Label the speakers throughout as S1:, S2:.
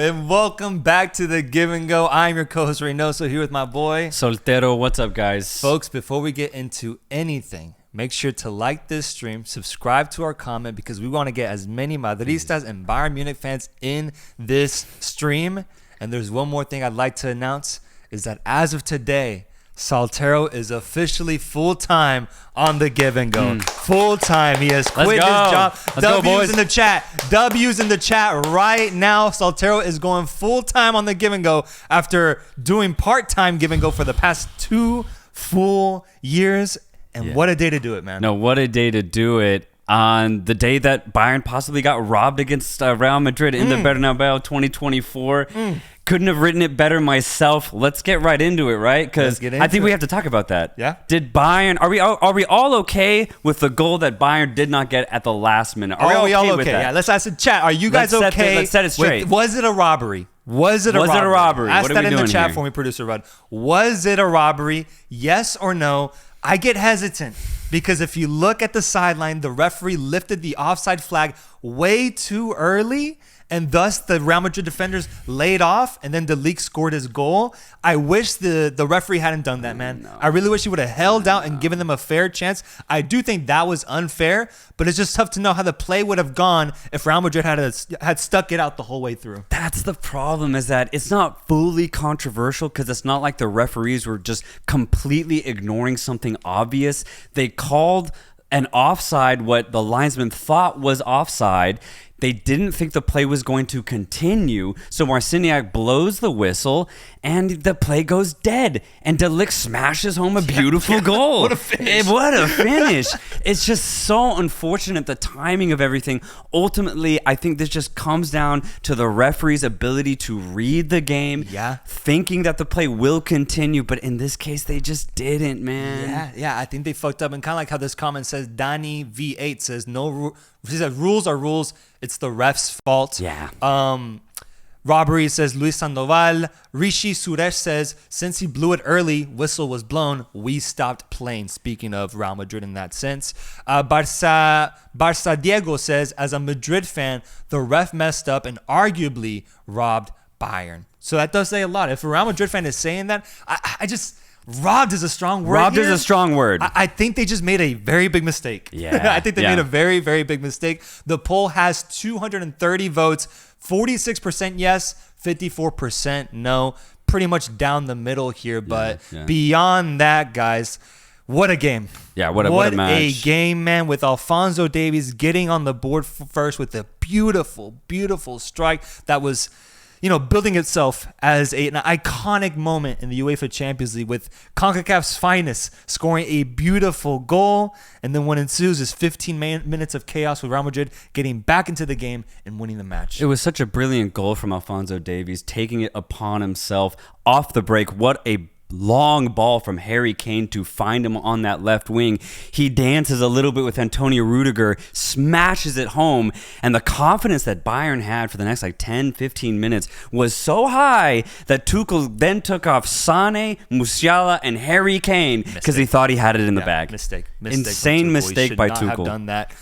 S1: And welcome back to The Give and Go. I'm your co-host Reynoso here with my boy
S2: Soltero. What's up, guys?
S1: Folks, before we get into anything, make sure to like this stream, subscribe to our comment, because we want to get as many Madridistas and Bayern Munich fans in this stream. And there's one more thing I'd like to announce, is that as of today, Soltero is officially full-time on The Give and Go. Full-time. He has quit his job. W's in the chat. W's in the chat right now. Soltero is going full-time on The Give and Go after doing part-time Give and Go for the past 2 full years. And what a day to do it, man.
S2: No, what a day to do it. On the day that Bayern possibly got robbed against Real Madrid in the Bernabeu 2024. Couldn't have written it better myself. Let's get right into it, right? Because I think we have to talk about that.
S1: Yeah.
S2: Did Bayern? Are we all okay with the goal that Bayern did not get at the last minute? Are we all okay with that?
S1: Yeah. Let's ask the chat. Are you guys okay?
S2: Let's set it straight.
S1: Was it a robbery? Was it a robbery? Ask that in the chat for me, producer Rudd. Was it a robbery? Yes or no? I get hesitant because if you look at the sideline, the referee lifted the offside flag way too early, and thus the Real Madrid defenders laid off, and then De Ligt scored his goal. I wish the referee hadn't done that, man. No. I really wish he would have held out and given them a fair chance. I do think that was unfair, but it's just tough to know how the play would have gone if Real Madrid had stuck it out the whole way through.
S2: That's the problem, is that it's not fully controversial because it's not like the referees were just completely ignoring something obvious. They called an offside what the linesman thought was offside. They didn't think the play was going to continue, so Marciniak blows the whistle, and the play goes dead. And De Ligt smashes home a beautiful goal.
S1: What a finish.
S2: What a finish. It's just so unfortunate, the timing of everything. Ultimately, I think this just comes down to the referee's ability to read the game, thinking that the play will continue, but in this case, they just didn't, man.
S1: Yeah, I think they fucked up. And kind of like how this comment says, Danny V8 says, he said, rules are rules. It's the ref's fault.
S2: Yeah.
S1: Robbery says Luis Sandoval. Rishi Suresh says, since he blew it early, whistle was blown, we stopped playing. Speaking of Real Madrid in that sense. Barça Diego says, as a Madrid fan, the ref messed up and arguably robbed Bayern. So that does say a lot. If a Real Madrid fan is saying that, I just... Robbed is a strong word.
S2: Robbed is a strong word.
S1: I think they just made a very big mistake.
S2: Yeah.
S1: I think they made a very, very big mistake. The poll has 230 votes, 46% yes, 54% no. Pretty much down the middle here. But beyond that, guys, what a game.
S2: Yeah, what a match.
S1: What a game, man, with Alphonso Davies getting on the board first with a beautiful, beautiful strike that was... building itself as an iconic moment in the UEFA Champions League, with CONCACAF's finest scoring a beautiful goal. And then what ensues is 15 minutes of chaos with Real Madrid getting back into the game and winning the match.
S2: It was such a brilliant goal from Alphonso Davies, taking it upon himself off the break. What a long ball from Harry Kane to find him on that left wing. He dances a little bit with Antonio Rudiger, smashes it home, and the confidence that Bayern had for the next 10-15 minutes was so high that Tuchel then took off Sané, Musiala, and Harry Kane because he thought he had it in the bag.
S1: Mistake.
S2: Insane mistake by Tuchel.
S1: Have done that.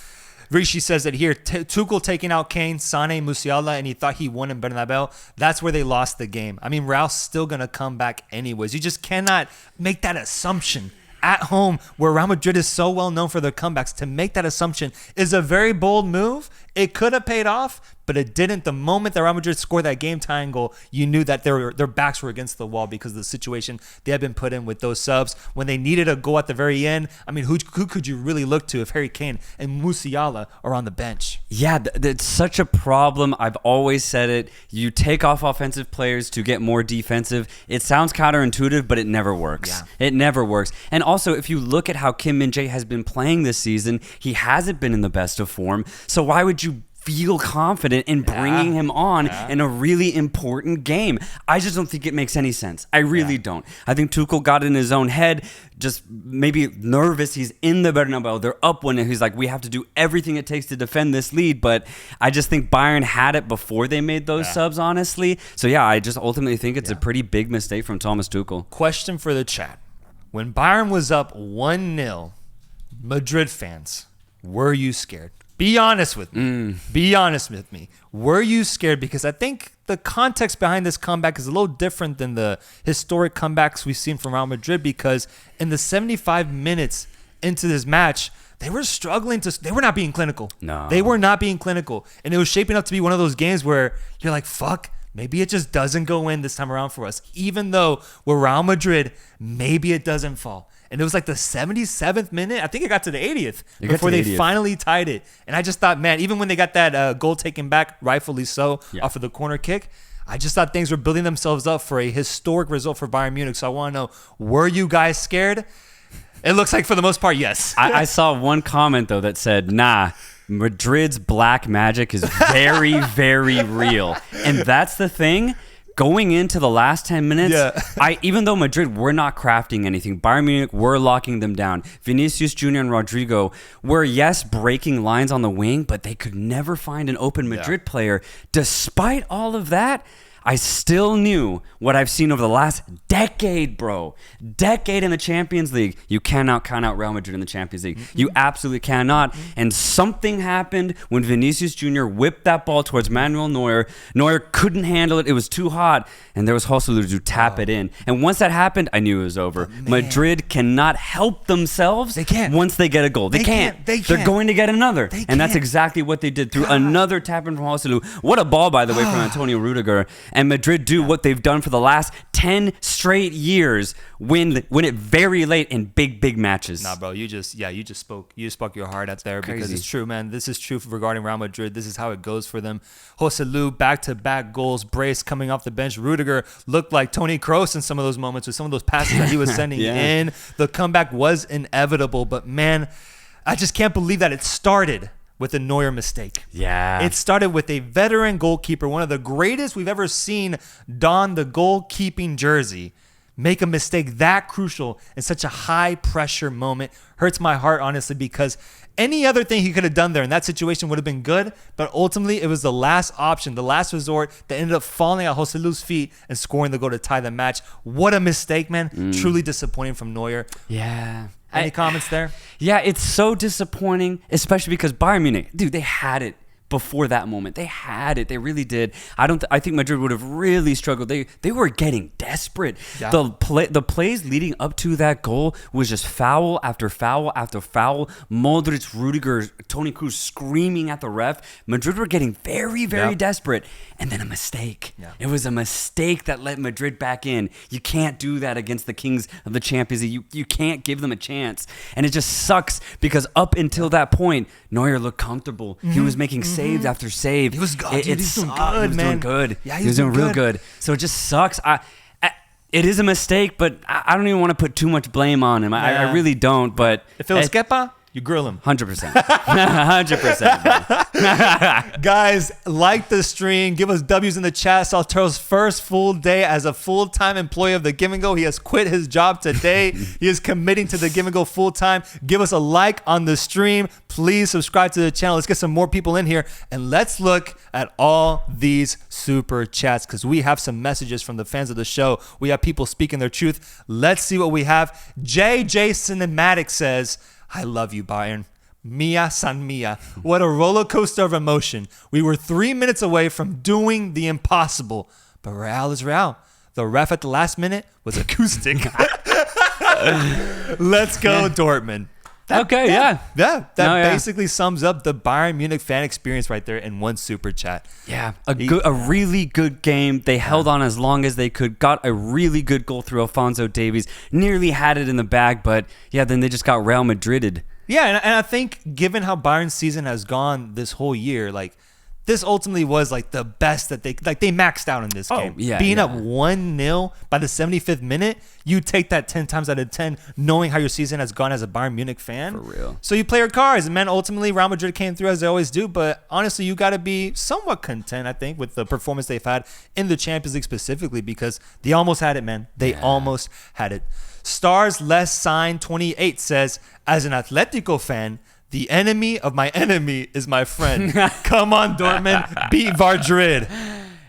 S1: Rishi says that here, Tuchel taking out Kane, Sané, Musiala, and he thought he won in Bernabeu. That's where they lost the game. I mean, Real's still going to come back anyways. You just cannot make that assumption at home, where Real Madrid is so well known for their comebacks. To make that assumption is a very bold move. It could have paid off, but it didn't. The moment that Real Madrid scored that game-tying goal, you knew that their backs were against the wall because of the situation they had been put in with those subs. When they needed a goal at the very end, I mean, who could you really look to if Harry Kane and Musiala are on the bench? Yeah,
S2: it's such a problem. I've always said it. You take off offensive players to get more defensive. It sounds counterintuitive, but it never works.
S1: Yeah.
S2: It never works. And also, if you look at how Kim Min-jae has been playing this season, he hasn't been in the best of form. So why would you feel confident in bringing him on in a really important game? I just don't think it makes any sense. I really don't. I think Tuchel got in his own head, just maybe nervous. He's in the Bernabeu. They're up one, and he's like, we have to do everything it takes to defend this lead. But I just think Bayern had it before they made those subs, honestly. So, I just ultimately think it's a pretty big mistake from Thomas Tuchel.
S1: Question for the chat. When Bayern was up 1-0, Madrid fans, were you scared? Be honest with me. Be honest with me. Were you scared? Because I think the context behind this comeback is a little different than the historic comebacks we've seen from Real Madrid, because in the 75 minutes into this match, they were struggling they were not being clinical.
S2: No.
S1: They were not being clinical. And it was shaping up to be one of those games where you're like, fuck, maybe it just doesn't go in this time around for us. Even though we're Real Madrid, maybe it doesn't fall. And it was like the 77th minute. I think it got to the 80th before they finally tied it. And I just thought, man, even when they got that goal taken back, rightfully so, off of the corner kick, I just thought things were building themselves up for a historic result for Bayern Munich. So I want to know, were you guys scared? It looks like for the most part, yes.
S2: I saw one comment, though, that said, nah, Madrid's black magic is very, very real. And that's the thing. Going into the last 10 minutes, even though Madrid were not crafting anything, Bayern Munich were locking them down. Vinicius Jr. and Rodrigo were, yes, breaking lines on the wing, but they could never find an open Madrid player. Despite all of that, I still knew what I've seen over the last decade, bro. Decade in the Champions League. You cannot count out Real Madrid in the Champions League. You absolutely cannot. And something happened when Vinicius Jr. whipped that ball towards Manuel Neuer. Neuer couldn't handle it. It was too hot. And there was Joselu to tap it in. And once that happened, I knew it was over. Madrid cannot help themselves.
S1: They can't.
S2: Once they get a goal. They can't. They're going to get another. And that's exactly what they did through another tap in from Joselu. What a ball, by the way, from Antonio Rudiger. And Madrid do what they've done for the last 10 straight years, win it very late in big matches.
S1: Nah, bro, you just spoke your heart out there. Crazy. Because it's true, man. This is true regarding Real Madrid. This is how it goes for them. Joselu, back-to-back goals, brace coming off the bench. Rudiger looked like Toni Kroos in some of those moments with some of those passes that he was sending in. The comeback was inevitable, but man, I just can't believe that it started with a Neuer mistake.
S2: Yeah.
S1: It started with a veteran goalkeeper, one of the greatest we've ever seen don the goalkeeping jersey, make a mistake that crucial in such a high-pressure moment. Hurts my heart, honestly, because any other thing he could have done there in that situation would have been good, but ultimately it was the last option, the last resort that ended up falling at Joselu's feet and scoring the goal to tie the match. What a mistake, man. Truly disappointing from Neuer.
S2: Yeah.
S1: Any comments there?
S2: Yeah, it's so disappointing, especially because Bayern Munich, dude, they had it before that moment. They had it. They really did. I think Madrid would have really struggled. They were getting desperate. Yeah. The plays leading up to that goal was just foul after foul after foul. Modric, Rudiger, Toni Kroos screaming at the ref. Madrid were getting very, very desperate. And then a mistake. Yeah. It was a mistake that let Madrid back in. You can't do that against the kings of the Champions League. You can't give them a chance. And it just sucks because up until that point, Neuer looked comfortable. He was making save after save.
S1: He was good. He was doing good, man.
S2: He was doing good.
S1: Yeah,
S2: he was doing real good. So it just sucks. It is a mistake, but I don't even want to put too much blame on him. I really don't. But
S1: if it was Kepa, you grill him.
S2: 100%. 100%.
S1: Guys, like the stream. Give us W's in the chat. Soltero's first full day as a full-time employee of The Give and Go. He has quit his job today. He is committing to The Give and Go full-time. Give us a like on the stream. Please subscribe to the channel. Let's get some more people in here. And let's look at all these super chats because we have some messages from the fans of the show. We have people speaking their truth. Let's see what we have. JJ Cinematic says, I love you, Bayern. Mia San Mia. What a roller coaster of emotion. We were 3 minutes away from doing the impossible. But Real is Real. The ref at the last minute was acoustic. Let's go, Dortmund. That basically sums up the Bayern Munich fan experience right there in one super chat.
S2: Yeah, a really good game. They held on as long as they could, got a really good goal through Alphonso Davies, nearly had it in the bag, but yeah, then they just got Real Madrided.
S1: Yeah, and I think given how Bayern's season has gone this whole year, like, this ultimately was like the best that they maxed out in this game.
S2: Yeah,
S1: being up 1-0 by the 75th minute, you take that 10 times out of 10, knowing how your season has gone as a Bayern Munich fan.
S2: For real.
S1: So you play your cards, and man, ultimately Real Madrid came through as they always do. But honestly, you got to be somewhat content, I think, with the performance they've had in the Champions League specifically, because they almost had it, man. They almost had it. Stars Less Sign 28 says, as an Atletico fan, the enemy of my enemy is my friend. Come on, Dortmund. Beat Madrid.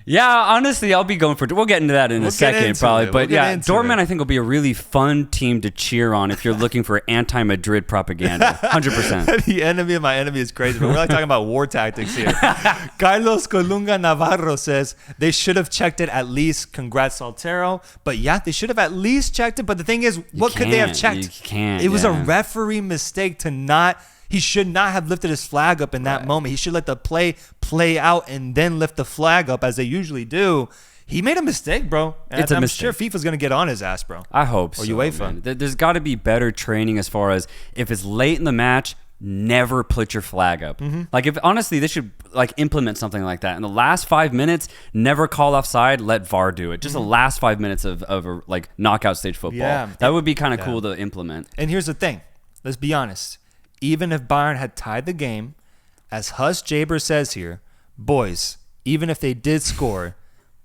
S2: Yeah, honestly, I'll be going for. We'll get into that in a second, probably. But yeah, Dortmund, I think will be a really fun team to cheer on if you're looking for anti-Madrid propaganda. 100%.
S1: The enemy of my enemy is crazy, but we're like talking about war tactics here. Carlos Colunga Navarro says they should have checked it at least. Congrats, Soltero. But yeah, they should have at least checked it. But the thing is, what could they have checked?
S2: You can't.
S1: It was a referee mistake to not. He should not have lifted his flag up in that moment. He should let the play out and then lift the flag up as they usually do. He made a mistake, bro. And I'm sure FIFA's going to get on his ass, bro.
S2: I hope
S1: so. Or UEFA.
S2: Man. There's got to be better training as far as if it's late in the match, never put your flag up. Like, if honestly, they should like implement something like that. In the last 5 minutes, never call offside, let VAR do it. Just the last 5 minutes of a, like knockout stage football. Yeah. That would be kind of cool to implement.
S1: And here's the thing. Let's be honest. Even if Bayern had tied the game, as Hus Jaber says here, boys, even if they did score,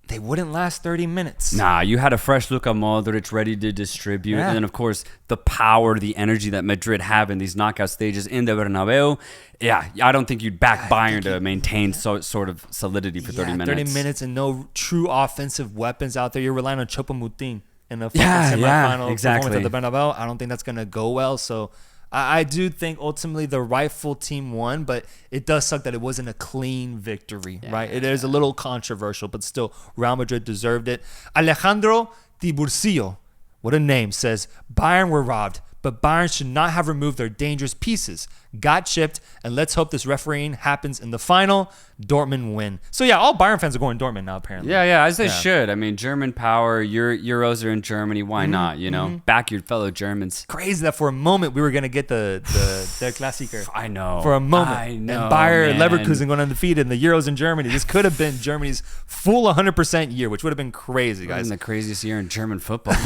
S1: they wouldn't last 30 minutes.
S2: Nah, you had a fresh Luka Modric ready to distribute. And then, of course, the power, the energy that Madrid have in these knockout stages in the Bernabeu. Yeah, I don't think you'd back Bayern to maintain sort of solidity for 30 minutes.
S1: 30 minutes and no true offensive weapons out there. You're relying on Choupo-Moting in the semifinal performance at the Bernabeu. I don't think that's going to go well, so... I do think ultimately the rightful team won, but it does suck that it wasn't a clean victory, right? It is a little controversial, but still, Real Madrid deserved it. Alejandro Tiburcio, what a name, says, Bayern were robbed, but Bayern should not have removed their dangerous pieces. Got chipped, and let's hope this refereeing happens in the final. Dortmund win. So yeah, all Bayern fans are going Dortmund now, apparently.
S2: Yeah, as they should. I mean, German power, Euros are in Germany. Why not, you know? Back your fellow Germans.
S1: Crazy that for a moment we were going to get the Klassiker.
S2: I know.
S1: For a moment.
S2: I know,
S1: and Bayern Leverkusen going undefeated in the Euros in Germany. This could have been Germany's full 100% year, which would have been crazy, guys.
S2: The craziest year in German football.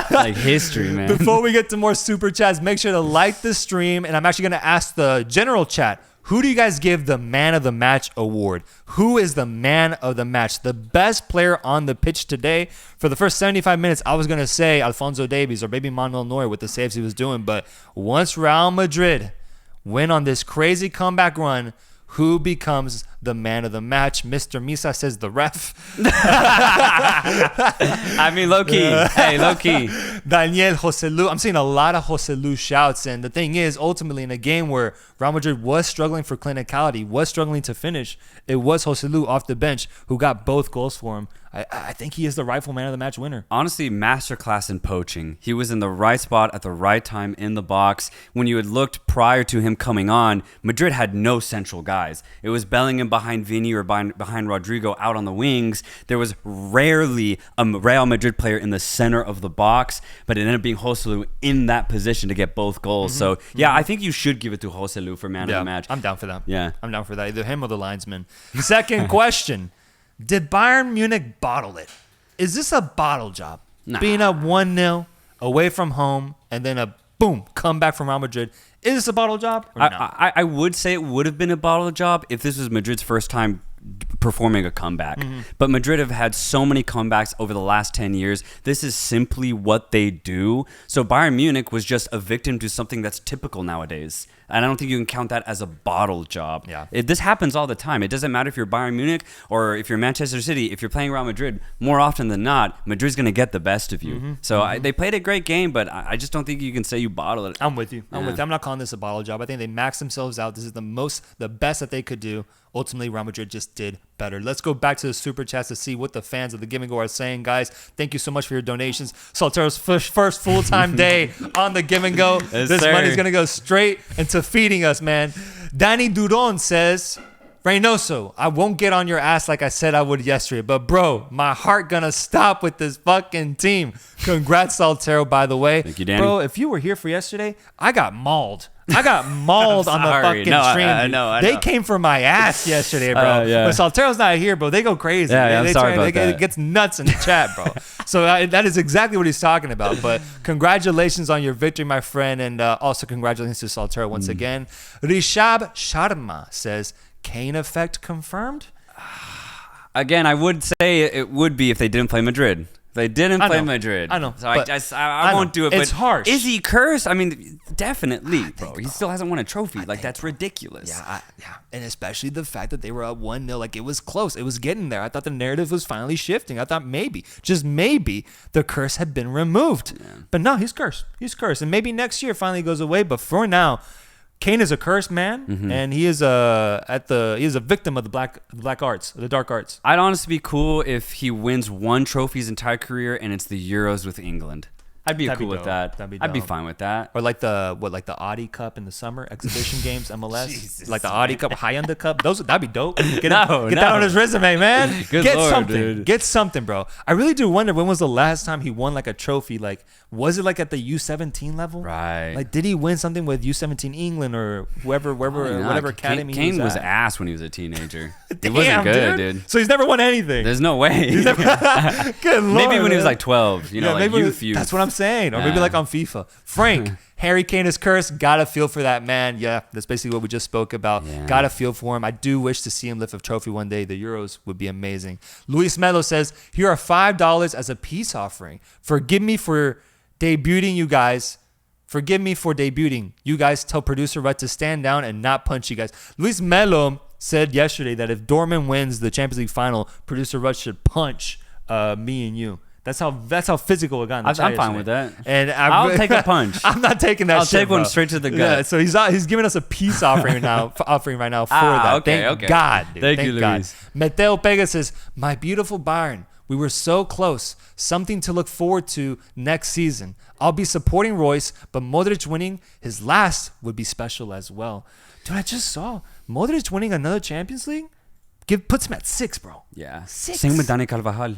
S2: Like history, man.
S1: Before we get to more super chats, make sure to like the stream. And I'm actually going to ask the general chat, who do you guys give the man of the match award? Who is the man of the match? The best player on the pitch today. For the first 75 minutes, I was going to say Alphonso Davies or maybe Manuel Neuer with the saves he was doing. But once Real Madrid went on this crazy comeback run, who becomes the man of the match? Mr. Misa says the ref.
S2: I mean, low-key. Hey, low-key.
S1: Daniel Joselu. I'm seeing a lot of Joselu shouts. And the thing is, ultimately, in a game where Real Madrid was struggling for clinicality, was struggling to finish, it was Joselu off the bench who got both goals for him. I think he is the rightful man of the match winner.
S2: Honestly, masterclass in poaching. He was in the right spot at the right time in the box. When you had looked prior to him coming on, Madrid had no central guys. It was Bellingham behind Vini or behind Rodrigo out on the wings. There was rarely a Real Madrid player in the center of the box, but it ended up being Joselu in that position to get both goals. So, yeah, I think you should give it to Joselu for man of the match.
S1: I'm down for that.
S2: Yeah.
S1: I'm down for that. Either him or the linesman. Second question. Did Bayern Munich bottle it? Is this a bottle job?
S2: Nah.
S1: Being up 1-0 away from home and then a boom comeback from Real Madrid. Is this a bottle job or not?
S2: I would say it would have been a bottle job if this was Madrid's first time performing a comeback. But Madrid have had so many comebacks over the last 10 years. This is simply what they do. So Bayern Munich was just a victim to something that's typical nowadays. And I don't think you can count that as a bottle job.
S1: Yeah.
S2: This happens all the time. It doesn't matter if you're Bayern Munich or if you're Manchester City. If you're playing Real Madrid, more often than not, Madrid's going to get the best of you. They played a great game, but I just don't think you can say you bottle it.
S1: I'm with you. I'm not calling this a bottle job. I think they maxed themselves out. This is the best that they could do. Ultimately, Real Madrid just did better. Let's go back to the super chats to see what the fans of the Give and Go are saying, guys. Thank you so much for your donations. Soltero's first full-time day on the Give and Go. This money's going to go straight into feeding us, man. Danny Duron says, Reynoso, I won't get on your ass like I said I would yesterday, but bro, my heart gonna stop with this fucking team. Congrats, Soltero, by the way.
S2: Thank you, Danny.
S1: Bro, if you were here for yesterday, I got mauled. on the fucking stream. I know. They came for my ass yesterday, bro. But Soltero's not here, bro. They go crazy.
S2: I'm sorry about that.
S1: It gets nuts in the chat, bro. So that is exactly what he's talking about. But congratulations on your victory, my friend. And also congratulations to Soltero once again. Rishab Sharma says, Kane effect confirmed?
S2: Again, I would say it would be if they didn't play Madrid. They didn't
S1: I
S2: play
S1: know.
S2: Madrid.
S1: I know,
S2: So
S1: but
S2: I won't do it.
S1: It's
S2: but
S1: harsh.
S2: Is he cursed? I mean, definitely, bro. He still hasn't won a trophy. Like, that's ridiculous.
S1: Yeah, and especially the fact that they were up 1-0, like it was close. It was getting there. I thought the narrative was finally shifting. I thought maybe, just maybe, the curse had been removed.
S2: Yeah.
S1: But no, he's cursed. He's cursed, and maybe next year it finally goes away. But for now, Kane is a cursed man, and he is a victim of the dark arts.
S2: I'd honestly be cool if he wins one trophy his entire career and it's the Euros with England. I'd be
S1: That'd be
S2: cool with
S1: dope.
S2: that.
S1: That'd be
S2: I'd be
S1: dope.
S2: fine with that.
S1: Or like the Audi Cup in the summer exhibition games, MLS.
S2: Jesus,
S1: like the Audi Cup, Hyundai Cup. That'd be dope. Get
S2: No,
S1: that
S2: no.
S1: on his resume, man.
S2: Good
S1: Get
S2: Lord,
S1: something.
S2: dude.
S1: Get something, bro. I really do wonder when was the last time he won like a trophy. Like, was it like at the U17 level?
S2: Right.
S1: Like, did he win something with U17 England or whoever,
S2: Probably not.
S1: whatever academy
S2: Kane
S1: he
S2: was
S1: was at?
S2: ass when he was a teenager. He
S1: Damn,
S2: wasn't good, dude.
S1: So he's never won anything.
S2: There's no way.
S1: Good Lord,
S2: Maybe when he was
S1: man.
S2: like 12, like
S1: maybe
S2: youth.
S1: That's what I'm saying. Or maybe
S2: Yeah.
S1: like on FIFA. Frank, Harry Kane is cursed. Gotta feel for that man. Yeah, that's basically what we just spoke about.
S2: Yeah.
S1: Gotta feel for him. I do wish to see him lift a trophy one day. The Euros would be amazing. Luis Melo says, here are $5 as a peace offering. Forgive me for debuting, you guys. Forgive me for debuting. You guys tell producer Rhett to stand down and not punch you guys. Luis Melo said yesterday that if Dortmund wins the Champions League final, producer Rhett should punch me and you. That's how physical it got in the
S2: I'm
S1: chat
S2: fine
S1: yesterday.
S2: with that.
S1: And
S2: I'll take a punch.
S1: I'm not taking that.
S2: I'll
S1: shit,
S2: take one
S1: bro.
S2: straight to the gut.
S1: Yeah, so he's giving us a peace offering right now for that.
S2: Okay,
S1: Thank
S2: okay.
S1: God, dude.
S2: Thank
S1: Thank
S2: you,
S1: God.
S2: Luis.
S1: Mateo Pega says, "My beautiful Bayern, we were so close. Something to look forward to next season. I'll be supporting Royce, but Modric winning his last would be special as well." Dude, I just saw Modric winning another Champions League. Puts him at 6, bro.
S2: Yeah.
S1: 6.
S2: Same with Dani Carvajal,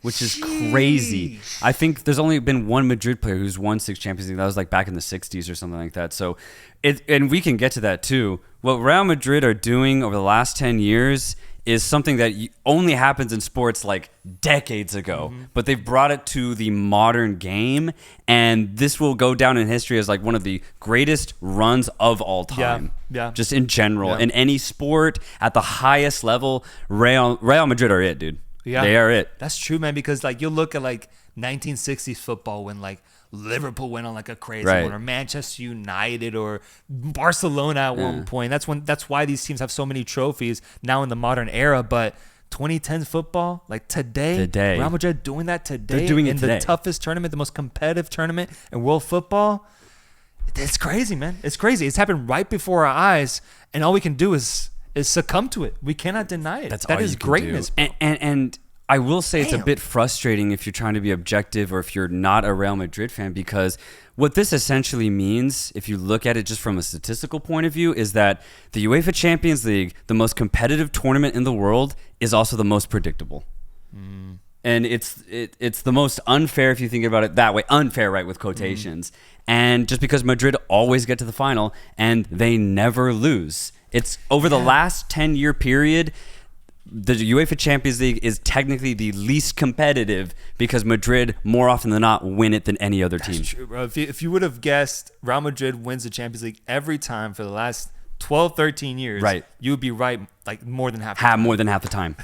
S2: which is crazy. I think there's only been one Madrid player who's won 6 Champions League. That was like back in the 60s or something like that. So, and we can get to that too. What Real Madrid are doing over the last 10 years is something that only happens in sports like decades ago, but they've brought it to the modern game, and this will go down in history as like one of the greatest runs of all time.
S1: Yeah.
S2: Just in general,
S1: Yeah.
S2: in any sport at the highest level, Real Madrid are it, dude.
S1: Yeah.
S2: They are it.
S1: That's true, man, because like you look at like 1960s football when like Liverpool went on like a crazy
S2: Right.
S1: one, or Manchester United or Barcelona at one point. That's why these teams have so many trophies now in the modern era. But 2010 football, like today, Real Madrid doing that today.
S2: They're doing it
S1: in
S2: today.
S1: the toughest tournament, the most competitive tournament in world football. It's crazy, man. It's crazy. It's happened right before our eyes, and all we can do is succumb to it. We cannot deny it.
S2: That's
S1: That
S2: all
S1: is
S2: you can
S1: greatness.
S2: do. And I will say it's a
S1: Damn.
S2: bit frustrating if you're trying to be objective or if you're not a Real Madrid fan, because what this essentially means, if you look at it just from a statistical point of view, is that the UEFA Champions League, the most competitive tournament in the world, is also the most predictable. And it's the most unfair if you think about it that way. Unfair, right, with quotations. And just because Madrid always get to the final and they never lose. It's over the last 10-year period, the UEFA Champions League is technically the least competitive because Madrid, more often than not, win it than any other team.
S1: That's true, bro. If you would have guessed Real Madrid wins the Champions League every time for the last 12, 13 years,
S2: Right.
S1: you would be right like more than half the time.
S2: More than half the time.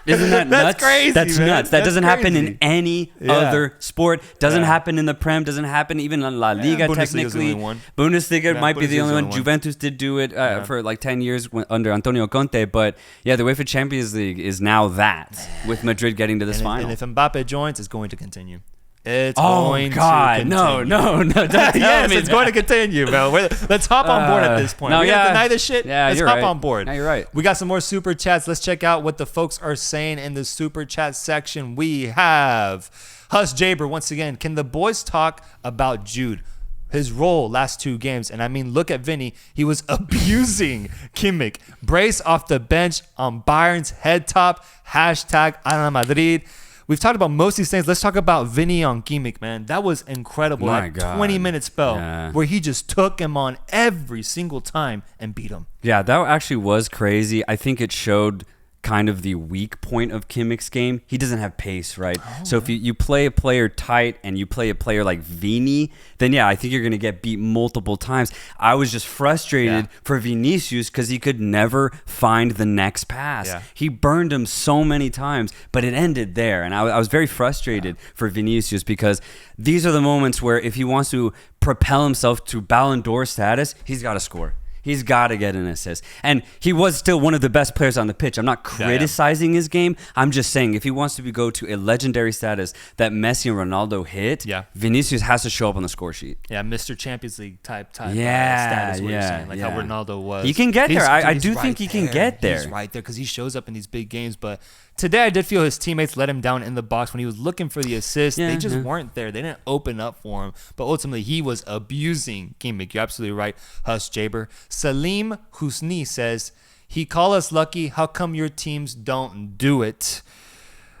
S2: Isn't that nuts?
S1: That's crazy,
S2: That's
S1: man.
S2: nuts. That
S1: That's
S2: doesn't happen
S1: crazy.
S2: in any
S1: Yeah.
S2: other sport. Doesn't
S1: Yeah.
S2: happen in the Prem. Doesn't happen even in La Liga.
S1: Bundesliga's the
S2: Technically,
S1: only one.
S2: Bundesliga
S1: Yeah,
S2: might be the
S1: Bundesliga's
S2: only
S1: the
S2: one.
S1: only one.
S2: Juventus did do it for like 10 years under Antonio Conte. But yeah, the UEFA Champions League is now that with Madrid getting to this final.
S1: And if Mbappe joins, it's going to continue. It's
S2: Oh
S1: going
S2: God!
S1: to
S2: No!
S1: continue.
S2: Don't tell
S1: Yes,
S2: me
S1: it's
S2: that.
S1: going to continue, bro. Let's hop on board at this point.
S2: no,
S1: We're
S2: yeah.
S1: gonna deny this shit.
S2: Yeah,
S1: Let's
S2: you're
S1: hop
S2: right.
S1: on board.
S2: No, you're right.
S1: We got some more super chats. Let's check out what the folks are saying in the super chat section. We have Hus Jaber once again. Can the boys talk about Jude? His role last 2 games, and I mean, look at Vinny. He was abusing Kimmich. Brace off the bench on Bayern's head top. Hashtag Ala Madrid. We've talked about most of these things. Let's talk about Vinny on Kimmich, man. That was incredible.
S2: My
S1: That
S2: God.
S1: 20-minute spell
S2: Yeah.
S1: where he just took him on every single time and beat him.
S2: Yeah, that actually was crazy. I think it showed kind of the weak point of Kimmich's game. He doesn't have pace, right? So if you play a player tight and you play a player like Vini, then yeah, I think you're going to get beat multiple times. I was just frustrated for Vinicius because he could never find the next pass.
S1: Yeah.
S2: He burned him so many times, but it ended there. And I was very frustrated for Vinicius because these are the moments where if he wants to propel himself to Ballon d'Or status, he's got to score. He's got to get an assist. And he was still one of the best players on the pitch. I'm not criticizing his game. I'm just saying if he wants to go to a legendary status that Messi and Ronaldo hit, Vinicius has to show up on the score sheet.
S1: Yeah, Mr. Champions League type status. What you're saying, like how Ronaldo was.
S2: He can get there. I do think he can get there.
S1: He's right there because he shows up in these big games. But today I did feel his teammates let him down in the box when he was looking for the assist. They just weren't there. They didn't open up for him. But ultimately, he was abusing Kimmich. You're absolutely right, Hus Jaber. Salim Husni says, he call us lucky. How come your teams don't do it?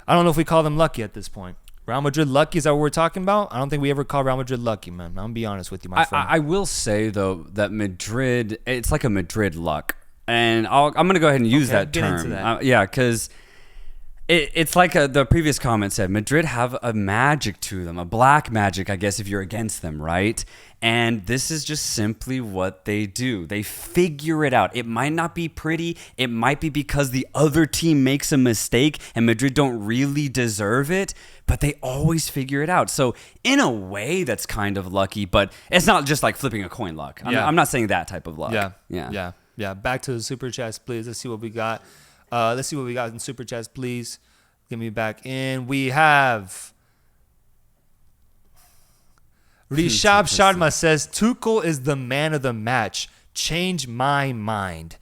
S1: I don't know if we call them lucky at this point. Real Madrid lucky, is that what we're talking about? I don't think we ever call Real Madrid lucky, man. I'm going to be honest with you, my friend.
S2: I will say, though, that Madrid, it's like a Madrid luck. And I'm going to go ahead and use that term.
S1: Into that.
S2: Because it's like the previous comment said, Madrid have a magic to them, a black magic, I guess, if you're against them, right? And this is just simply what they do. They figure it out. It might not be pretty. It might be because the other team makes a mistake and Madrid don't really deserve it, but they always figure it out. So in a way, that's kind of lucky, but it's not just like flipping a coin luck. I'm not saying that type of luck.
S1: Yeah. Back to the super chats, please. Let's see what we got. Let's see what we got in super chats, please. Get me back in. We have Rishab Sharma says Tuchel is the man of the match. Change my mind.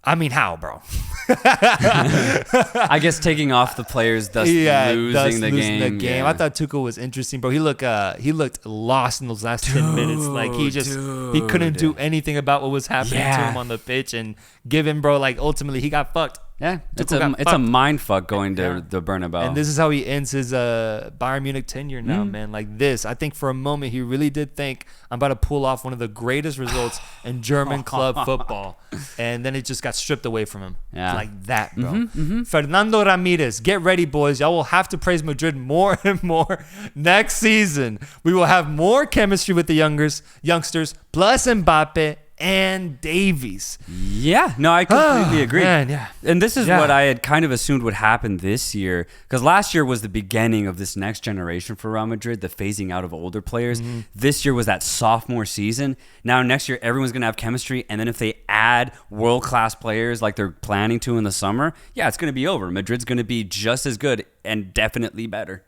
S1: I mean, how, bro?
S2: I guess taking off the players, thus losing the game. Yeah.
S1: I thought Tuchel was interesting, bro. He looked lost in those last 10 minutes. Like he couldn't do anything about what was happening to him on the pitch, and give him, bro. Like ultimately, he got fucked.
S2: Yeah, it's a mind fuck going to the Bernabeu.
S1: And this is how he ends his Bayern Munich tenure now, man. Like this. I think for a moment he really did think, I'm about to pull off one of the greatest results in German club football. And then it just got stripped away from him. Yeah. Like that, bro. Fernando Ramirez, get ready, boys. Y'all will have to praise Madrid more and more next season. We will have more chemistry with the youngsters, plus Mbappe and Davies.
S2: Yeah, no, I completely agree.
S1: Man, yeah.
S2: And this is what I had kind of assumed would happen this year, because last year was the beginning of this next generation for Real Madrid, the phasing out of older players. This year was that sophomore season. Now next year, everyone's going to have chemistry, and then if they add world-class players like they're planning to in the summer, it's going to be over. Madrid's going to be just as good and definitely better.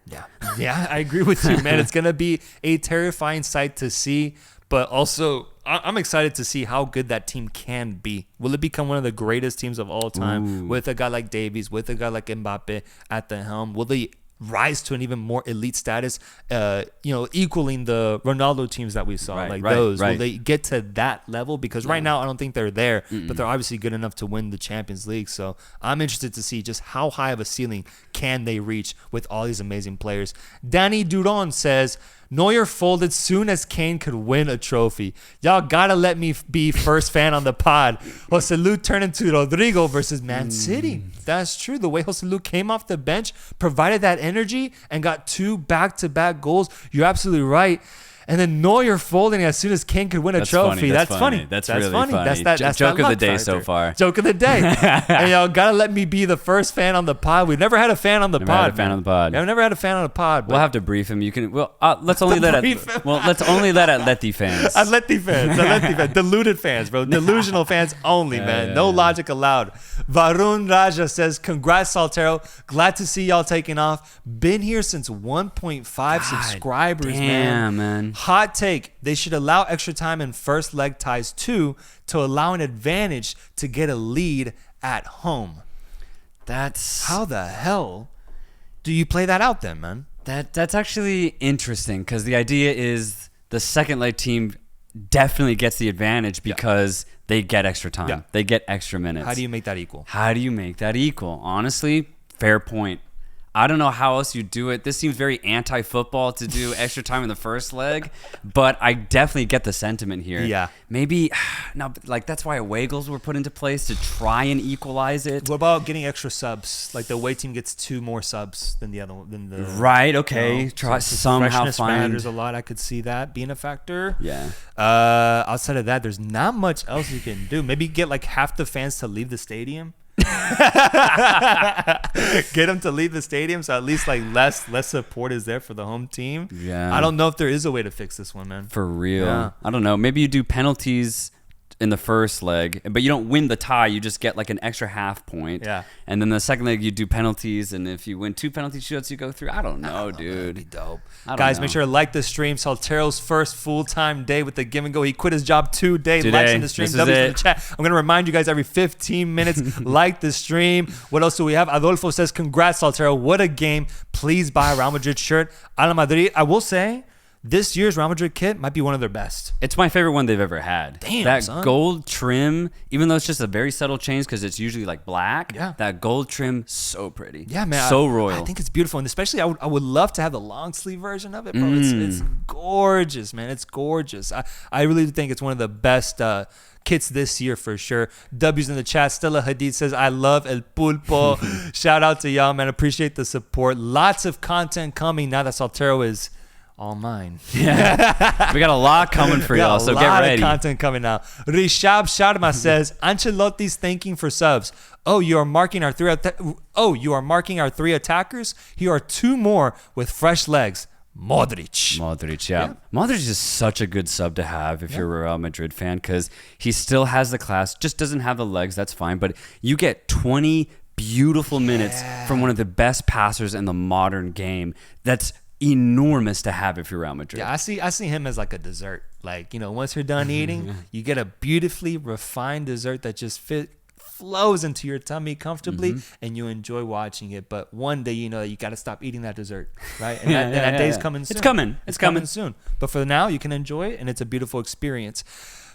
S1: Yeah, I agree with you, man. It's going to be a terrifying sight to see, but also I'm excited to see how good that team can be. Will it become one of the greatest teams of all time with a guy like Davies, with a guy like Mbappe at the helm? Will they rise to an even more elite status, equaling the Ronaldo teams that we saw? Will they get to that level? Because right now I don't think they're there, but they're obviously good enough to win the Champions League. So I'm interested to see just how high of a ceiling can they reach with all these amazing players. Danny Duron says, Neuer folded soon as Kane could win a trophy. Y'all gotta let me be first fan on the pod. Joselu turned into Rodrigo versus Man City. That's true. The way Joselu came off the bench, provided that energy, and got 2 back-to-back goals. You're absolutely right. And then Neuer folding as soon as Kane could win a trophy. That's funny.
S2: That's really funny.
S1: That's
S2: joke
S1: that
S2: of the day
S1: factor.
S2: so far.
S1: Joke of the day. And y'all gotta let me be the first fan on the pod. We've never had a fan on the pod.
S2: Never had a fan on the pod.
S1: Yeah, I've never had a fan on the pod.
S2: We'll have to brief him. You can. Well, let's only let Atleti fans.
S1: Atleti fans. Deluded fans, bro. Delusional fans only, man. No logic allowed. Varun Raja says, congrats, Soltero. Glad to see y'all taking off. Been here since 1.5 subscribers,
S2: man.
S1: Hot take. They should allow extra time in first leg ties too, to allow an advantage to get a lead at home.
S2: That's
S1: how the hell do you play that out then, man?
S2: That's actually interesting, because the idea is the second leg team definitely gets the advantage because they get extra time. Yeah. They get extra minutes.
S1: How do you make that equal?
S2: Honestly, fair point. I don't know how else you do it. This seems very anti-football to do extra time in the first leg, but I definitely get the sentiment here.
S1: Yeah.
S2: Maybe, no, like that's why away goals were put into place to try and equalize it.
S1: What about getting extra subs? Like the away team gets 2 more subs than the other one.
S2: Right, okay.
S1: You know,
S2: Try
S1: so
S2: somehow
S1: freshness
S2: find.
S1: matters a lot. I could see that being a factor.
S2: Yeah.
S1: Outside of that, there's not much else you can do. Maybe get like half the fans to leave the stadium. Get them to leave the stadium, so at least like less support is there for the home team.
S2: Yeah.
S1: I don't know if there is a way to fix this one, man.
S2: For real.
S1: Yeah.
S2: I don't know. Maybe you do penalties in the first leg, but you don't win the tie. You just get like an extra half point.
S1: Yeah.
S2: And then the second leg, you do penalties, and if you win 2 penalty shootouts, you go through. I don't know, dude.
S1: That'd be dope.
S2: Guys,
S1: make sure to like the stream. Soltero's first full-time day with the Give and Go. He quit his job today. Likes in the stream.
S2: This is
S1: W's in the
S2: it.
S1: chat. I'm gonna remind you guys every 15 minutes. Like the stream. What else do we have? Adolfo says, "Congrats, Soltero. What a game. Please buy a Real Madrid shirt. A la Madrid." I will say, this year's Real Madrid kit might be one of their best.
S2: It's my favorite one they've ever had.
S1: Damn,
S2: that
S1: son.
S2: gold trim, even though it's just a very subtle change because it's usually like black.
S1: Yeah.
S2: That gold trim, so pretty.
S1: Yeah, man.
S2: So royal.
S1: I think it's beautiful, and especially I would love to have the long sleeve version of it, bro. It's gorgeous, man. It's gorgeous. I really think it's one of the best kits this year for sure. W's in the chat. Stella Hadid says, "I love El Pulpo." Shout out to y'all, man. Appreciate the support. Lots of content coming now that Soltero is all mine.
S2: Yeah. We got a lot coming for y'all, so get ready.
S1: A lot of content coming now. Rishab Sharma says, "Ancelotti's thanking for subs. You are marking our 3 attackers. Here are 2 more with fresh legs. Modric."
S2: Modric, yeah. Modric is such a good sub to have if you're a Real Madrid fan because he still has the class, just doesn't have the legs. That's fine, but you get 20 beautiful minutes from one of the best passers in the modern game. That's enormous to have if you're Real Madrid.
S1: Yeah, I see him as like a dessert. Like, you know, once you're done eating, you get a beautifully refined dessert that just flows into your tummy comfortably, and you enjoy watching it. But one day, you know that you got to stop eating that dessert, right? And that day's coming soon.
S2: It's coming
S1: soon. But for now, you can enjoy it, and it's a beautiful experience.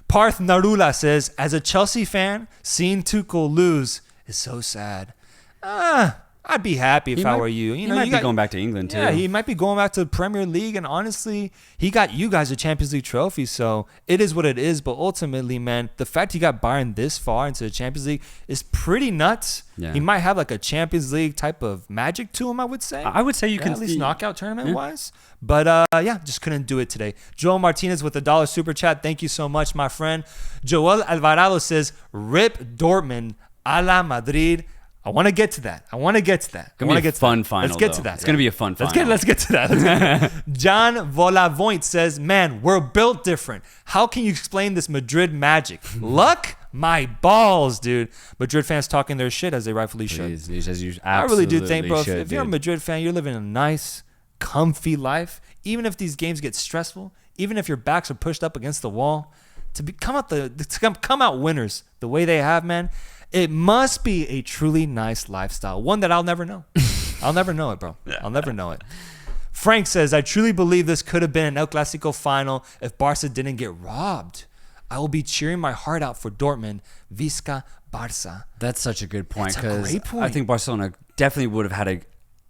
S1: Parth Narula says, "As a Chelsea fan, seeing Tuchel lose is so sad. I'd be happy if I were you.
S2: He might be going back to England, too.
S1: Yeah, he might be going back to the Premier League. And honestly, he got you guys a Champions League trophy. So it is what it is. But ultimately, man, the fact he got Bayern this far into the Champions League is pretty nuts. Yeah. He might have like a Champions League type of magic to him, I would say.
S2: I would say you can.
S1: At least knockout tournament-wise. But, just couldn't do it today. Joel Martinez with $1 super chat. Thank you so much, my friend. Joel Alvarado says, "Rip Dortmund, a la Madrid." I want to get to that.
S2: It's going to be a fun final.
S1: Let's get to that.
S2: It's going to be a fun final.
S1: Let's get to that. John Volavoint says, "Man, we're built different. How can you explain this Madrid magic? Luck? My balls, dude." Madrid fans talking their shit as they rightfully should. I really do think, bro, if you're a Madrid fan, you're living a nice, comfy life. Even if these games get stressful, even if your backs are pushed up against the wall, to come out winners the way they have, man. It must be a truly nice lifestyle. One that I'll never know. I'll never know it, bro. I'll never know it. Frank says, "I truly believe this could have been an El Clasico final if Barca didn't get robbed. I will be cheering my heart out for Dortmund. Visca Barca."
S2: That's such a good point because
S1: great point.
S2: I think Barcelona definitely would have had an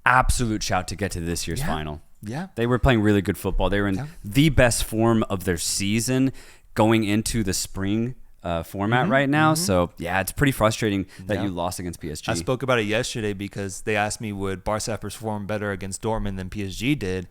S2: absolute shout to get to this year's final.
S1: Yeah.
S2: They were playing really good football. They were in the best form of their season going into the spring format right now. So, yeah, it's pretty frustrating that you lost against PSG.
S1: I spoke about it yesterday because they asked me, would Barca have performed better against Dortmund than PSG did?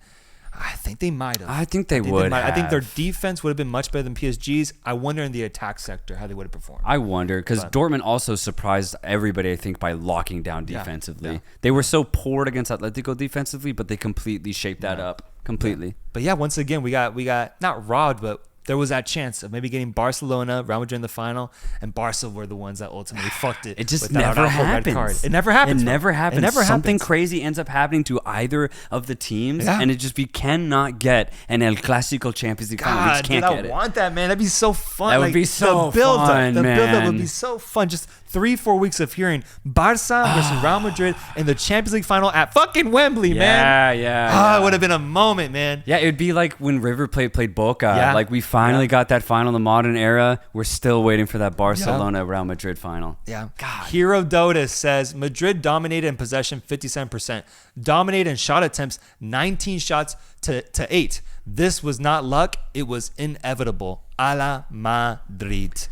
S1: I think they might have.
S2: I think they would have.
S1: I think their defense would have been much better than PSG's. I wonder in the attack sector how they would have performed.
S2: I wonder because Dortmund also surprised everybody, I think, by locking down defensively.
S1: Yeah.
S2: They were so poor against Atletico defensively, but they completely shaped that up completely.
S1: But yeah, once again, we got not robbed, but there was that chance of maybe getting Barcelona, Real Madrid in the final, and Barca were the ones that ultimately fucked it.
S2: It just never happens.
S1: It never happens.
S2: It never happens. Something crazy ends up happening to either of the teams, and we cannot get an El Clasico Champions League final. We just can't get it.
S1: I want that, man. That'd be so fun.
S2: That would be so fun, man.
S1: The build-up would be so fun. Just 3-4 weeks of hearing Barca versus Real Madrid in the Champions League final at fucking Wembley, man.
S2: Yeah.
S1: It would have been a moment, man.
S2: Yeah, it would be like when River Plate played Boca.
S1: Yeah.
S2: Like we finally got that final in the modern era. We're still waiting for that Barcelona Real Madrid final.
S1: Yeah. God. Hero Dotus says Madrid dominated in possession 57%. Dominated in shot attempts 19 shots to 8. This was not luck. It was inevitable. A la Madrid.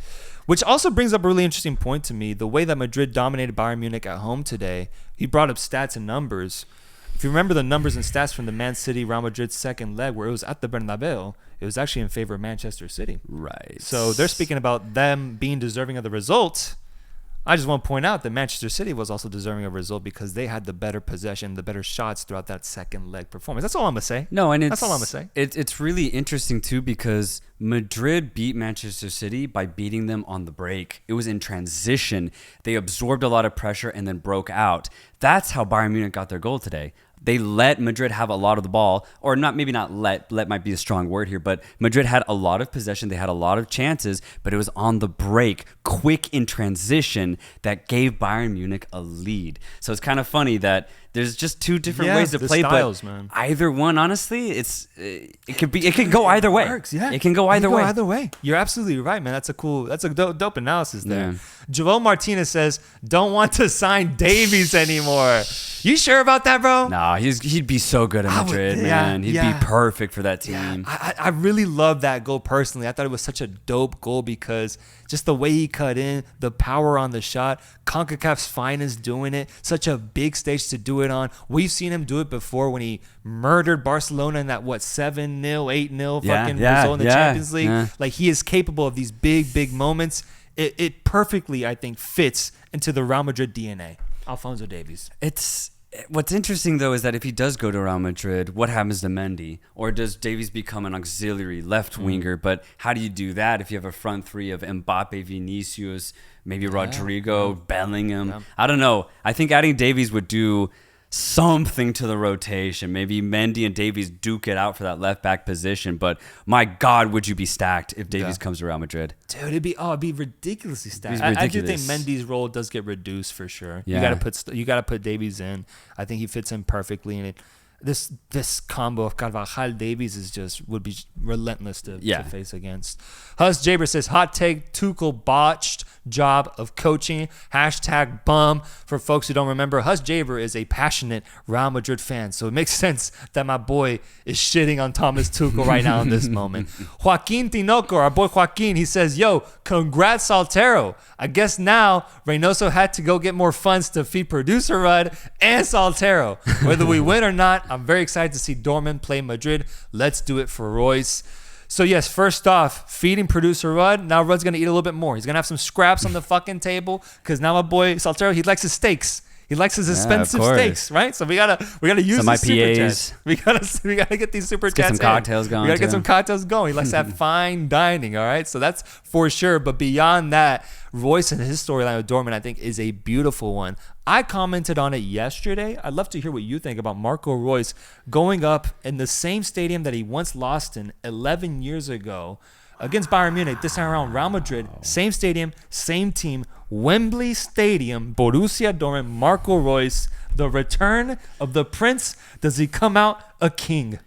S1: Which also brings up a really interesting point to me. The way that Madrid dominated Bayern Munich at home today. He brought up stats and numbers. If you remember the numbers and stats from the Man City Real Madrid second leg where it was at the Bernabeu, it was actually in favor of Manchester City.
S2: Right.
S1: So they're speaking about them being deserving of the result. I just want to point out that Manchester City was also deserving of a result because they had the better possession, the better shots throughout that second leg performance. That's all I'm going to say.
S2: No, and
S1: that's all I'm going to say.
S2: It's really interesting, too, because Madrid beat Manchester City by beating them on the break. It was in transition. They absorbed a lot of pressure and then broke out. That's how Bayern Munich got their goal today. They let Madrid have a lot of the ball, or maybe not let might be a strong word here, but Madrid had a lot of possession. They had a lot of chances, but it was on the break, quick in transition, that gave Bayern Munich a lead. So it's kind of funny that there's just two different ways to play,
S1: styles,
S2: but
S1: man.
S2: Either one, honestly, it can go either way.
S1: Works, yeah.
S2: It can go either way.
S1: Either way. You're absolutely right, man. That's a dope analysis there.
S2: Yeah.
S1: Joel Martinez says, don't want to sign Davies anymore. You sure about that, bro?
S2: Nah, he'd be so good at Madrid, man. He'd be perfect for that team.
S1: Yeah. I really love that goal personally. I thought it was such a dope goal because just the way he cut in, the power on the shot, CONCACAF's finest doing it, such a big stage to do it on. We've seen him do it before when he murdered Barcelona in that 7-0, 8-0 fucking result in the Champions League.
S2: Yeah.
S1: Like he is capable of these big moments. It perfectly, I think, fits into the Real Madrid DNA. Alphonso Davies.
S2: What's interesting, though, is that if he does go to Real Madrid, what happens to Mendy? Or does Davies become an auxiliary left winger? But how do you do that if you have a front three of Mbappe, Vinicius, maybe Rodrigo, Bellingham? Yeah. I don't know. I think adding Davies would do something to the rotation. Maybe Mendy and Davies duke it out for that left back position. But my God, would you be stacked if Davies comes to Real Madrid?
S1: Dude, it'd be ridiculously stacked. I do think Mendy's role does get reduced for sure. Yeah. You gotta put Davies in. I think he fits in perfectly in it. This combo of Carvajal Davies would be relentless to face against. Hus Jaber says, hot take, Tuchel botched job of coaching. #bum. For folks who don't remember, Hus Jaber is a passionate Real Madrid fan, so it makes sense that my boy is shitting on Thomas Tuchel right now in this moment. Joaquin Tinoco, our boy Joaquin, he says, yo, congrats Soltero. I guess now Reynoso had to go get more funds to feed producer Rudd and Soltero. Whether we win or not, I'm very excited to see Dortmund play Madrid. Let's do it for Royce. So yes, first off, feeding producer Rudd. Now Rudd's gonna eat a little bit more. He's gonna have some scraps on the fucking table because now my boy Soltero, he likes his steaks. He likes his expensive steaks, right? So we gotta use
S2: some
S1: these super
S2: IPAs.
S1: chats. We gotta get these super chats.
S2: Get some cocktails going.
S1: We gotta get some cocktails going. He likes to have fine dining, all right? So that's for sure. But beyond that, Royce and his storyline with Dortmund, I think, is a beautiful one. I commented on it yesterday. I'd love to hear what you think about Marco Royce going up in the same stadium that he once lost in 11 years ago against Bayern Munich. This time around, Real Madrid, same stadium, same team, Wembley Stadium, Borussia Dortmund, Marco Reus, the return of the prince. Does he come out a king?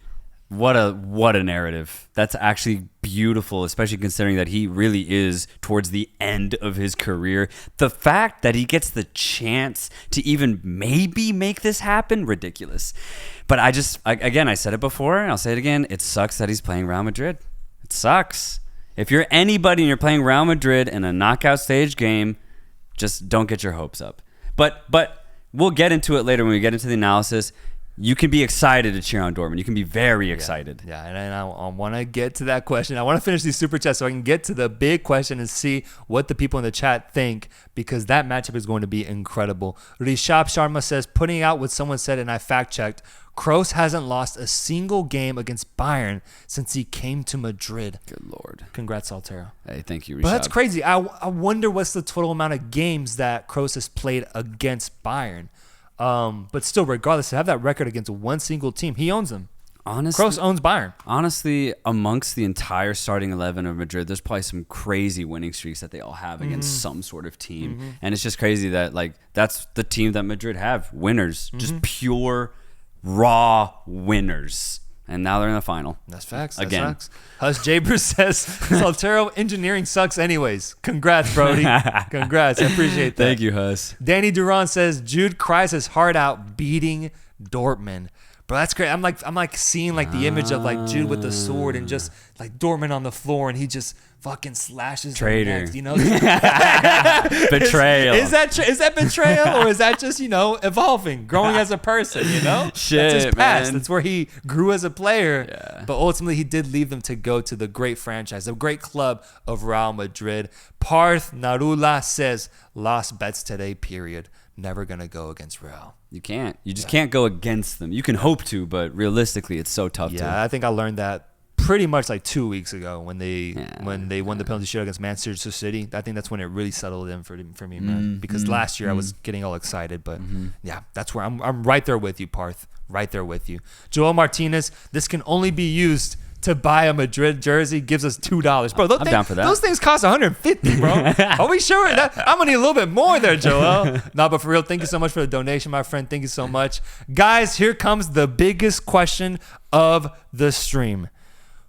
S2: What a narrative. That's actually beautiful, especially considering that he really is towards the end of his career. The fact that he gets the chance to even maybe make this happen, ridiculous. But I said it before, and I'll say it again, it sucks that he's playing Real Madrid. It sucks. If you're anybody and you're playing Real Madrid in a knockout stage game, just don't get your hopes up. But we'll get into it later when we get into the analysis. You can be excited to cheer on Dortmund. You can be very excited.
S1: Yeah, and I want to get to that question. I want to finish these super chats so I can get to the big question and see what the people in the chat think, because that matchup is going to be incredible. Rishabh Sharma says, putting out what someone said and I fact-checked, Kroos hasn't lost a single game against Bayern since he came to Madrid.
S2: Good Lord.
S1: Congrats, Soltero.
S2: Hey, thank you, Rishabh.
S1: But that's crazy. I wonder what's the total amount of games that Kroos has played against Bayern. But still, regardless, to have that record against one single team, he owns them.
S2: Honestly,
S1: Kroos owns Bayern.
S2: Honestly, amongst the entire starting 11 of Madrid, there's probably some crazy winning streaks that they all have against some sort of team. And it's just crazy that like that's the team that Madrid have. Winners. Just pure, raw winners. And now they're in the final.
S1: That's facts.
S2: Again.
S1: That's facts. Huss Jaber says, Soltero engineering sucks anyways. Congrats, Brody. Congrats. I appreciate that.
S2: Thank you, Huss.
S1: Danny Duran says, Jude cries his heart out beating Dortmund. Bro, that's great. I'm like seeing like the image of like Jude with the sword and just like Dortmund on the floor and he just fucking slashes
S2: Traitor.
S1: their necks, you know?
S2: Betrayal.
S1: Is that betrayal or is that just, evolving, growing as a person,
S2: Shit,
S1: that's his past.
S2: man.
S1: That's where he grew as a player.
S2: Yeah.
S1: But ultimately he did leave them to go to the great franchise, the great club of Real Madrid. Parth Narula says, lost bets today, period. Never going to go against Real.
S2: You can't. You just can't go against them. You can hope to, but realistically, it's so tough to.
S1: Yeah, I think I learned that pretty much like 2 weeks ago when they won the penalty shootout against Manchester City. I think that's when it really settled in for me, man. Because last year I was getting all excited, but yeah, that's where I'm right there with you, Parth. Right there with you. Joel Martinez, this can only be used to buy a Madrid jersey, gives us $2. Bro,
S2: I'm down for that.
S1: Those things cost $150, bro. Are we sure? I'm going to need a little bit more there, Joel. No, but for real, thank you so much for the donation, my friend. Thank you so much. Guys, here comes the biggest question of the stream.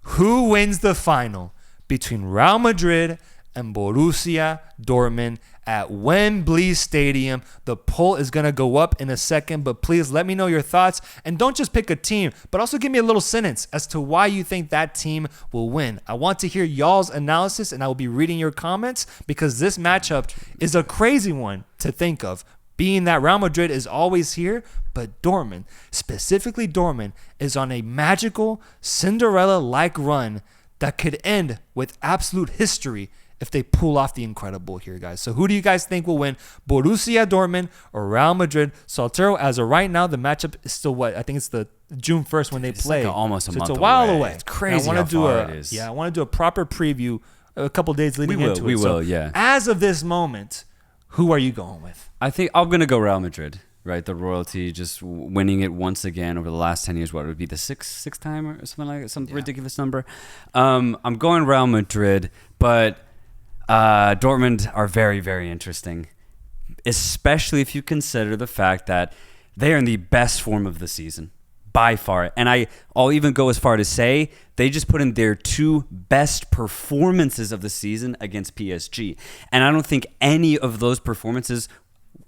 S1: Who wins the final between Real Madrid and Borussia Dortmund at Wembley Stadium? The poll is going to go up in a second, but please let me know your thoughts. And don't just pick a team, but also give me a little sentence as to why you think that team will win. I want to hear y'all's analysis, and I will be reading your comments because this matchup is a crazy one to think of, being that Real Madrid is always here, but Dortmund, specifically Dortmund, is on a magical Cinderella-like run that could end with absolute history if they pull off the incredible here, guys. So who do you guys think will win, Borussia Dortmund or Real Madrid? Soltero, as of right now, the matchup is still what? I think it's the June 1st when they play.
S2: Like almost a month
S1: it's a while away.
S2: It's crazy
S1: I
S2: how
S1: do
S2: far it is.
S1: Yeah, I want to do a proper preview a couple days leading into it.
S2: We
S1: So
S2: will, yeah.
S1: As of this moment, who are you going with?
S2: I think I'm going to go Real Madrid. Right, the royalty just winning it once again over the last 10 years. What would be the sixth time or something like that? Some ridiculous number. I'm going Real Madrid, but Dortmund are very, very interesting, especially if you consider the fact that they are in the best form of the season by far. And I'll even go as far to say they just put in their two best performances of the season against PSG. And I don't think any of those performances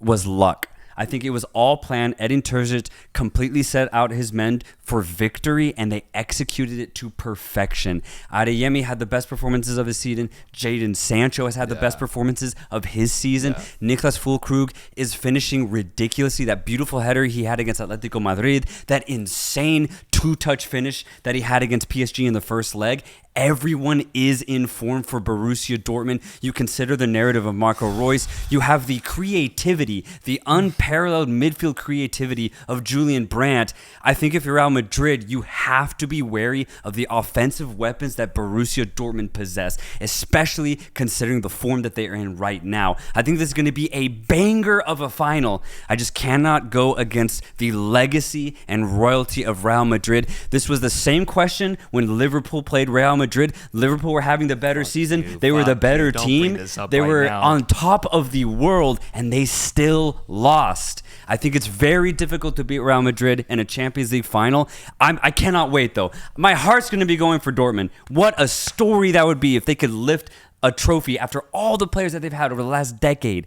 S2: was luck. I think it was all planned. Edin Terzic completely set out his men for victory, and they executed it to perfection. Adeyemi had the best performances of his season. Jadon Sancho has had the best performances of his season. Niklas Füllkrug is finishing ridiculously. That beautiful header he had against Atletico Madrid, that insane two-touch finish that he had against PSG in the first leg. Everyone is in form for Borussia Dortmund. You consider the narrative of Marco Reus. You have the creativity, the unparalleled midfield creativity of Julian Brandt. I think if you're Real Madrid, you have to be wary of the offensive weapons that Borussia Dortmund possess, especially considering the form that they are in right now. I think this is going to be a banger of a final. I just cannot go against the legacy and royalty of Real Madrid. This was the same question when Liverpool played Real Madrid. Liverpool were having the better season. They were the better team. They were on top of the world, and they still lost. I think it's very difficult to beat Real Madrid in a Champions League final. I cannot wait, though. My heart's going to be going for Dortmund. What a story that would be if they could lift a trophy after all the players that they've had over the last decade.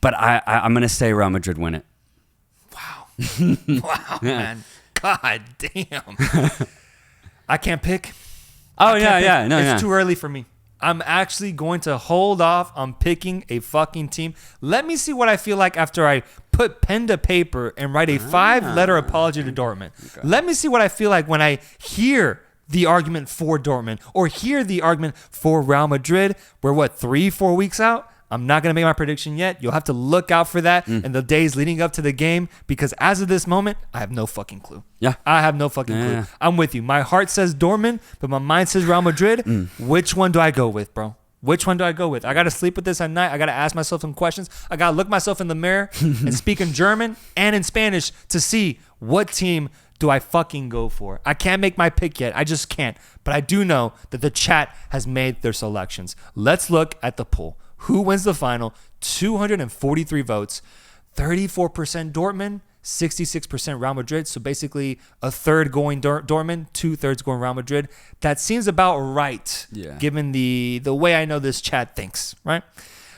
S2: But I'm going to say Real Madrid win it.
S1: Wow. Wow, man. God damn. I can't pick. It's too early for me. I'm actually going to hold off on picking a fucking team. Let me see what I feel like after I put pen to paper and write a 5-letter apology to Dortmund. Okay. Let me see what I feel like when I hear the argument for Dortmund or hear the argument for Real Madrid. We're 3-4 weeks out? I'm not going to make my prediction yet. You'll have to look out for that in the days leading up to the game because as of this moment, I have no fucking clue.
S2: Yeah.
S1: I have no fucking clue. I'm with you. My heart says Dortmund, but my mind says Real Madrid. Which one do I go with, bro? Which one do I go with? I got to sleep with this at night. I got to ask myself some questions. I got to look myself in the mirror and speak in German and in Spanish to see what team do I fucking go for? I can't make my pick yet. I just can't. But I do know that the chat has made their selections. Let's look at the poll. Who wins the final? 243 votes. 34% Dortmund, 66% Real Madrid. So basically a third going Dortmund, 2/3 going Real Madrid. That seems about right, given the way I know this chat thinks, right?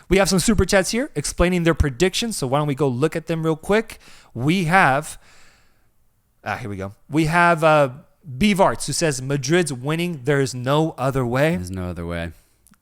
S1: We have some super chats here explaining their predictions. So why don't we go look at them real quick? We have, here we go. We have B Varts, who says Madrid's winning. There is no other way.
S2: There's no other way.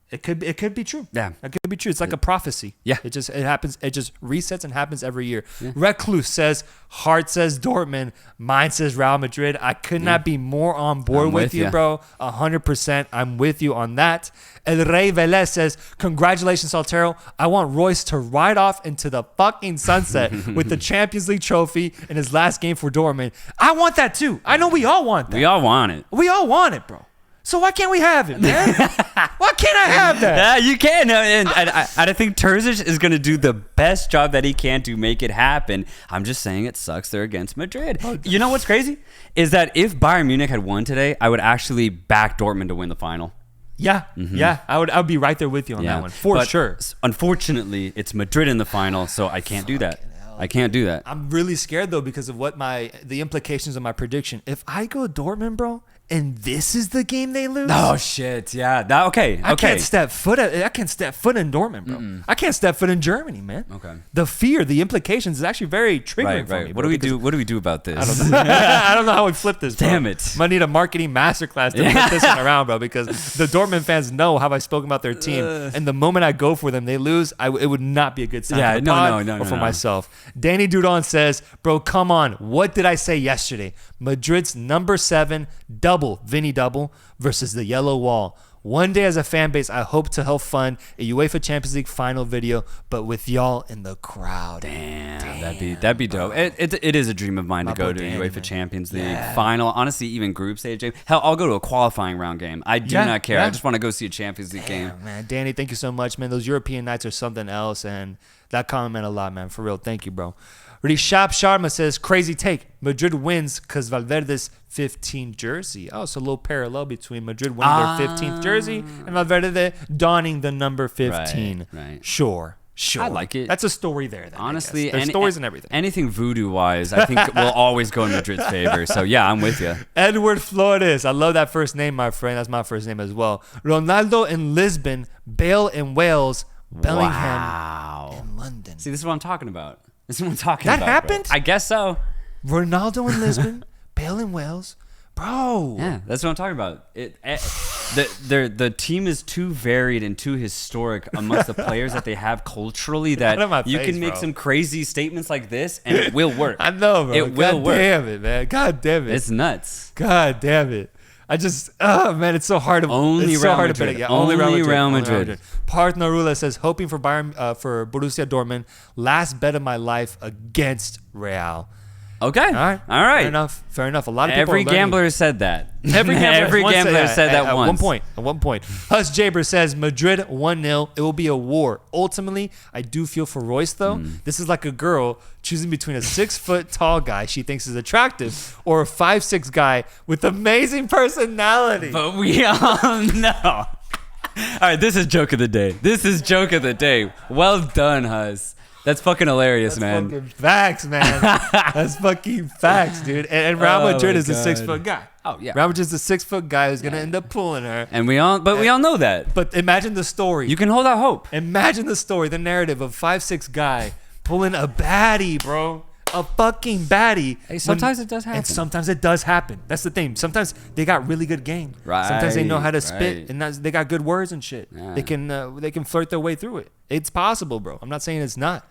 S1: It could be true.
S2: Yeah.
S1: It could be true. It's like a prophecy.
S2: Yeah.
S1: It happens. It just resets and happens every year. Yeah. Recluse says, heart says Dortmund. Mine says Real Madrid. I could not be more on board with you, bro. 100%. I'm with you on that. El Rey Velez says, congratulations, Soltero. I want Royce to ride off into the fucking sunset with the Champions League trophy in his last game for Dortmund. I want that too. I know we all want that.
S2: We all want it.
S1: We all want it, bro. So why can't we have it, man? Why can't I have that?
S2: Yeah, you can. And I think Terzic is going to do the best job that he can to make it happen. I'm just saying it sucks they're against Madrid. You know what's crazy? Is that if Bayern Munich had won today, I would actually back Dortmund to win the final.
S1: Yeah, yeah. I would be right there with you on that one. For sure.
S2: Unfortunately, it's Madrid in the final, so I can't do that. I can't do that.
S1: I'm really scared, though, because of what the implications of my prediction. If I go Dortmund, bro, and this is the game they lose.
S2: Oh shit! Yeah. Okay.
S1: I can't step foot in Dortmund, bro. I can't step foot in Germany, man.
S2: Okay.
S1: The fear, the implications is actually very triggering for me.
S2: What do we do? What do we do about this?
S1: I don't know. I don't know how we flip this. Bro.
S2: Damn it!
S1: Might need a marketing masterclass to flip this one around, bro. Because the Dortmund fans know how I've spoken about their team, and the moment I go for them, they lose. It would not be a good sign. For the pod or for myself. Danny Dudon says, "Bro, come on. What did I say yesterday? Madrid's number 7 double, Vinny double versus the yellow wall. One day as a fan base, I hope to help fund a UEFA Champions League final video, but with y'all in the crowd."
S2: Damn, that'd be dope. It is a dream of mine to go to a UEFA Champions League final. Honestly, even group stage game. Hell, I'll go to a qualifying round game. I do not care. I just want to go see a Champions League game.
S1: Man, Danny, thank you so much, man. Those European nights are something else, and that comment meant a lot, man. For real, thank you, bro. Rishab Sharma says, crazy take. Madrid wins because Valverde's 15th jersey. Oh, so a little parallel between Madrid winning their 15th jersey and Valverde donning the number 15.
S2: Right.
S1: Sure.
S2: I like it.
S1: That's a story there. Then,
S2: honestly,
S1: there's stories and everything.
S2: Anything voodoo-wise, I think will always go in Madrid's favor. So, yeah, I'm with you.
S1: Edward Flores. I love that first name, my friend. That's my first name as well. Ronaldo in Lisbon. Bale in Wales. Bellingham in London.
S2: See, this is what I'm talking about. That
S1: happened?
S2: Bro. I guess so.
S1: Ronaldo in Lisbon, Bale in Wales. Bro.
S2: Yeah, that's what I'm talking about. The team is too varied and too historic amongst the players that they have culturally that you can make some crazy statements like this and it will work.
S1: I know, bro.
S2: It will work.
S1: God damn it, man. God damn it.
S2: It's nuts.
S1: God damn it. I just, man, it's so hard to
S2: only Real Madrid.
S1: Yeah,
S2: only Real Madrid.
S1: Parth Narula says, hoping for for Borussia Dortmund. Last bet of my life against Real.
S2: Okay. All right.
S1: Fair enough. A lot of people
S2: Every gambler has said that.
S1: Every gambler
S2: has said that once.
S1: At one point. Hus Jaber says, Madrid 1-0. It will be a war. Ultimately, I do feel for Royce, though. This is like a girl choosing between a 6-foot tall guy she thinks is attractive or a 5'6" guy with amazing personality.
S2: But we all know. All right, this is joke of the day. Well done, Hus. That's fucking hilarious, man.
S1: Fucking facts, man. That's fucking facts, dude. And Real Madrid is a 6-foot guy.
S2: Oh yeah.
S1: Real Madrid is a 6-foot guy who's gonna end up pulling her.
S2: And we all know that.
S1: But imagine the story.
S2: You can hold out hope.
S1: Imagine the story, the narrative of 5'6" guy pulling a baddie, bro. A fucking baddie.
S2: Hey, sometimes it does happen.
S1: And sometimes it does happen. That's the thing. Sometimes they got really good game.
S2: Right.
S1: Sometimes they know how to spit, and they got good words and shit. Yeah. They can flirt their way through it. It's possible, bro. I'm not saying it's not.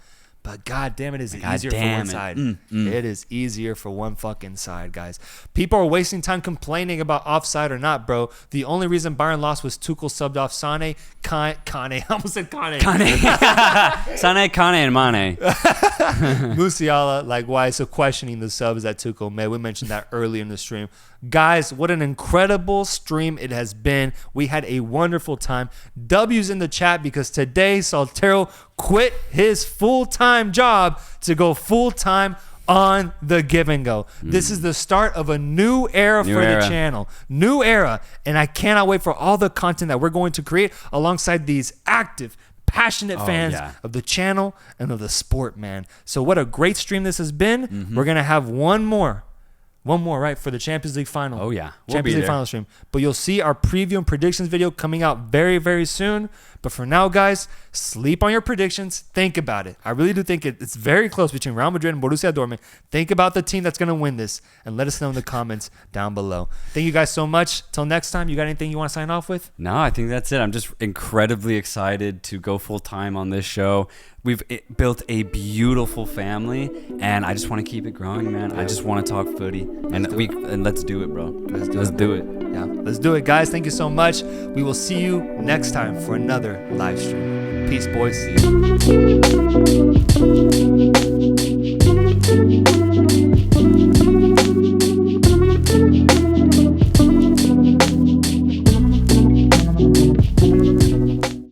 S1: But God damn it, is easier for one side. It is easier for one fucking side, guys. People are wasting time complaining about offside or not, bro. The only reason Bayern lost was Tuchel subbed off Sane, Kane. I almost said Kane.
S2: Sane, Kane, and Mane.
S1: Musiala, likewise, so questioning the subs at Tuchel. Man, we mentioned that earlier in the stream. Guys, what an incredible stream it has been. We had a wonderful time. W's in the chat because today Soltero quit his full-time job to go full-time on The Give and Go. This is the start of a new era for the channel. New era. And I cannot wait for all the content that we're going to create alongside these active, passionate fans of the channel and of the sport, man. So what a great stream this has been. We're going to have one more, right, for the Champions League final.
S2: Oh, yeah.
S1: Champions League final stream. But you'll see our preview and predictions video coming out very, very soon. But for now, guys, sleep on your predictions. Think about it. I really do think it's very close between Real Madrid and Borussia Dortmund. Think about the team that's going to win this and let us know in the comments down below. Thank you guys so much. Till next time, you got anything you want to sign off with?
S2: No, I think that's it. I'm just incredibly excited to go full time on this show. We've built a beautiful family, and I just want to keep it growing, man. I just want to talk footy, and let's do it, bro. Let's do it.
S1: Yeah, let's do it, guys. Thank you so much. We will see you next time for another live stream. Peace, boys. See you.